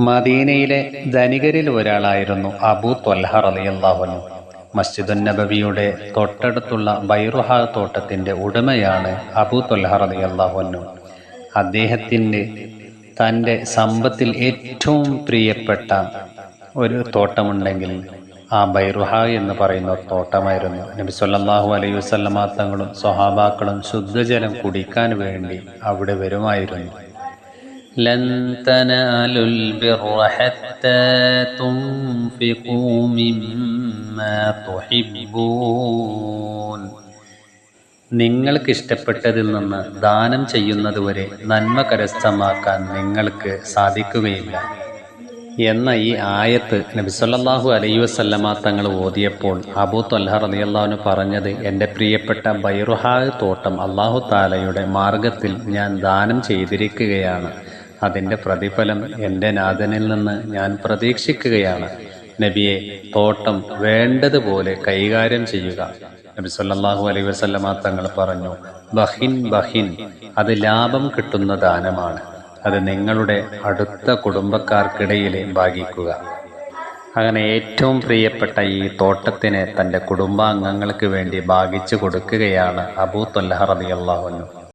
മദീനയിലെ ധനികരിൽ ഒരാളായിരുന്നു അബൂ ത്വൽഹ റളിയല്ലാഹു അൻഹു. മസ്ജിദുൻ നബവിയുടെ തൊട്ടടുത്തുള്ള ബൈറുഹ തോട്ടത്തിന്റെ ഉടമയാണ് അബൂ ത്വൽഹ റളിയല്ലാഹു അൻഹു. അദ്ദേഹത്തിന് തൻ്റെ സമ്പത്തിൽ ഏറ്റവും പ്രിയപ്പെട്ട ഒരു തോട്ടമുണ്ടെങ്കിൽ ആ ബൈറുഹ എന്ന് പറയുന്ന തോട്ടമായിരുന്നു. നബി സല്ലല്ലാഹു അലൈഹി വസല്ലമ തങ്ങളും സ്വഹാബാക്കളും ശുദ്ധജലം കുടിക്കാൻ വേണ്ടി അവിടെ വരുമായിരുന്നു. ലൻ തനാലുൽ ബിർറ ഹത്താ തുൻഫിഖൂ മിമ്മാ തുഹിബ്ബൂൻ. നിങ്ങൾക്ക് ഇഷ്ടപ്പെട്ടതിൽ നിന്ന് ദാനം ചെയ്യുന്നതുവരെ നന്മ കരസ്ഥമാക്കാൻ നിങ്ങൾക്ക് സാധിക്കുകയില്ല എന്ന ഈ ആയത്ത് നബി സല്ലല്ലാഹു അലൈഹി വസല്ലമ തങ്ങൾ ഓതിയപ്പോൾ അബൂ ത്വൽഹ റളിയല്ലാഹു അൻഹു പറഞ്ഞത്, എൻ്റെ പ്രിയപ്പെട്ട ബൈറുഹ തോട്ടം അല്ലാഹു തആലയുടെ മാർഗത്തിൽ ഞാൻ ദാനം ചെയ്തിരിക്കുകയാണ്. അതിൻ്റെ പ്രതിഫലം എൻ്റെ നാഥനിൽ നിന്ന് ഞാൻ പ്രതീക്ഷിക്കുകയാണ്. നബിയെ, തോട്ടം വേണ്ടതുപോലെ കൈകാര്യം ചെയ്യുക. നബി സല്ലല്ലാഹു അലൈഹി വസല്ലമ തങ്ങൾ പറഞ്ഞു, ബഹിൻ ബഹിൻ, അത് ലാഭം കിട്ടുന്ന ദാനമാണ്. അത് നിങ്ങളുടെ അടുത്ത കുടുംബക്കാർക്കിടയിൽ ഭാഗിക്കുക. അങ്ങനെ ഏറ്റവും പ്രിയപ്പെട്ട ഈ തോട്ടത്തിനെ തൻ്റെ കുടുംബാംഗങ്ങൾക്ക് വേണ്ടി ഭാഗിച്ചു കൊടുക്കുകയാണ് അബൂ ത്വൽഹ റളിയല്ലാഹു അൻഹു.